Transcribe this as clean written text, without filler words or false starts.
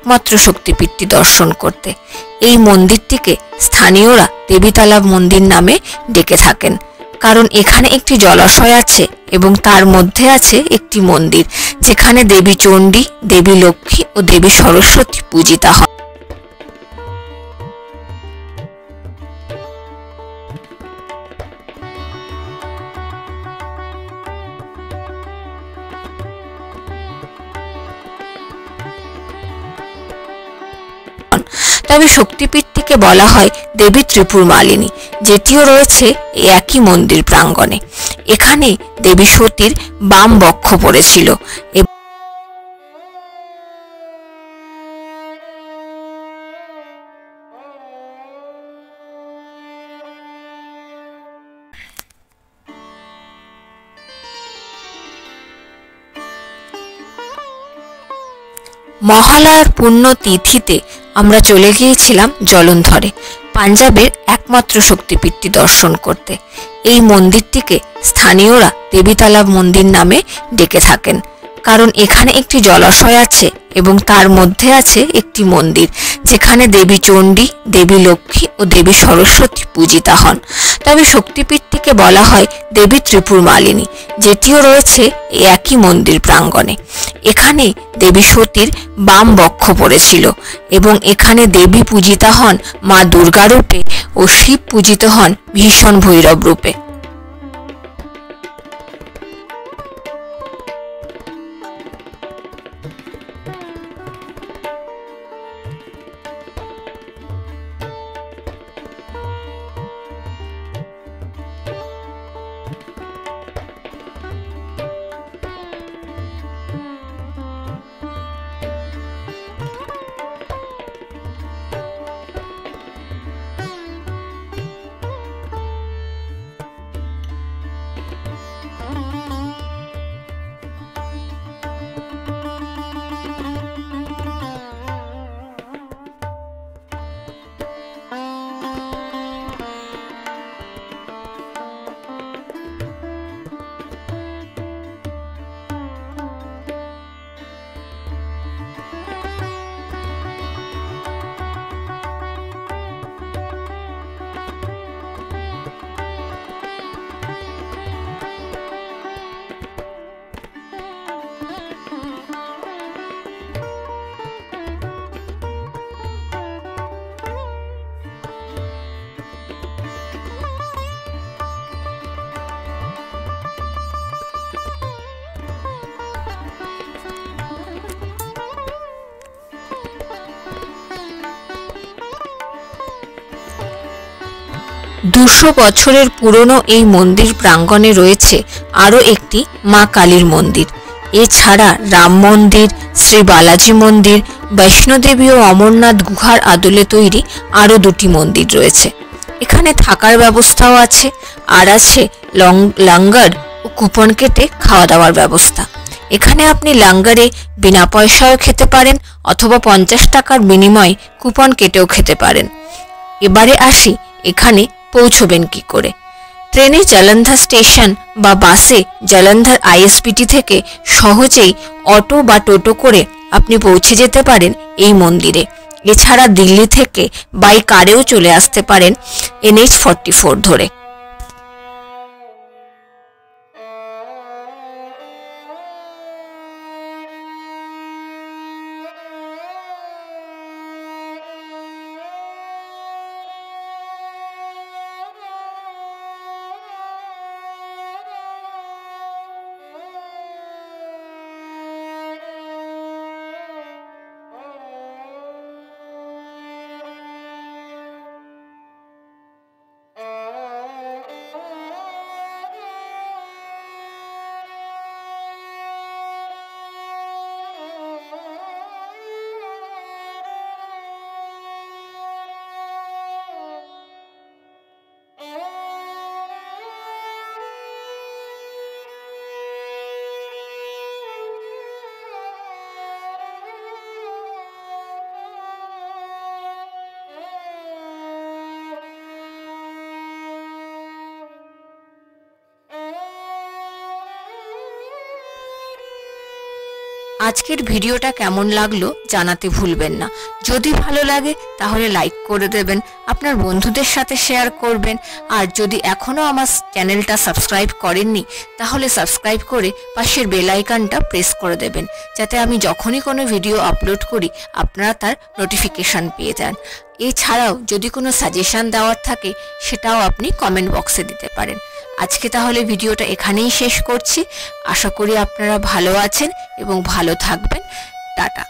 একমাত্র শক্তিপীঠটি দর্শন করতে। এই মন্দিরটিকে স্থানীয়রা দেবীতালাব মন্দির নামে ডেকে থাকেন, কারণ এখানে একটি জলাশয় আছে এবং তার মধ্যে আছে একটি মন্দির, যেখানে দেবী চণ্ডী, দেবী লক্ষ্মী ও দেবী সরস্বতী পূজিতা হন। তবে শক্তিপীঠটিকে বলা হয় দেবী ত্রিপুর মালিনী, যেটিও রয়েছে এই একই মন্দির প্রাঙ্গণে। এখানে দেবী সতীর বাম বক্ষ পড়েছিল। মহালয়ার পুণ্য তিথিতে আমরা চলে গিয়েছিলাম জলন্ধরে, পাঞ্জাবের একমাত্র শক্তিপীঠটি দর্শন করতে। এই মন্দিরটিকে স্থানীয়রা দেবীতালাব মন্দির নামে ডেকে থাকেন, কারণ এখানে একটি জলাশয় আছে এবং তার মধ্যে আছে একটি মন্দির, যেখানে দেবী চণ্ডী, দেবী লক্ষ্মী ও দেবী সরস্বতী পূজিতা হন। তবে শক্তিপীঠটিকে বলা হয় দেবী ত্রিপুর মালিনী, যেটিও রয়েছে এই একই মন্দির প্রাঙ্গণে। এখানে দেবী সতীর বাম বক্ষ পড়েছিল এবং এখানে দেবী পূজিতা হন মা দুর্গা রূপে ও শিব পূজিত হন ভীষণ ভৈরব রূপে। দুশো বছরের পুরনো এই মন্দির প্রাঙ্গণে রয়েছে আরও একটি মা কালীর মন্দির। এছাড়া রাম মন্দির, শ্রী বালাজি মন্দির, বৈষ্ণোদেবী ও অমরনাথ গুহার আদলে তৈরি আরও দুটি মন্দির রয়েছে। এখানে থাকার ব্যবস্থাও আছে, আর আছে লঙ্গর ও কুপন কেটে খাওয়া দাওয়ার ব্যবস্থা। এখানে আপনি লঙ্গরে বিনা পয়সায়ও খেতে পারেন অথবা 50 টাকার বিনিময়ে কুপন কেটেও খেতে পারেন। এবারে আসি এখানে পৌঁছবেন কি করে। ট্রেনে জলন্ধর স্টেশন বা বাসে জলন্ধর আইএসবিটি থেকে সহজেই অটো বা টোটো করে আপনি পৌঁছে যেতে পারেন এই মন্দিরে। এছাড়া দিল্লি থেকে বাই কারেও চলে আসতে পারেন NH-44 ধরে। আজকের ভিডিওটা কেমন লাগলো জানাতে ভুলবেন না। যদি ভালো লাগে তাহলে লাইক করে দেবেন, আপনার বন্ধুদের সাথে শেয়ার করবেন। আর যদি এখনো আমার চ্যানেলটা সাবস্ক্রাইব করেননি তাহলে সাবস্ক্রাইব করে পাশের বেল আইকনটা প্রেস করে দেবেন, যাতে আমি যখনই কোনো ভিডিও আপলোড করি আপনারা তার নোটিফিকেশন পেয়ে যান। এছাড়াও যদি কোনো সাজেশন দেওয়ার থাকে সেটাও আপনি কমেন্ট বক্সে দিতে পারেন। আজকে তাহলে ভিডিওটা এখানেই শেষ করছি। আশা করি আপনারা ভালো আছেন এবং ভালো থাকবেন। টাটা।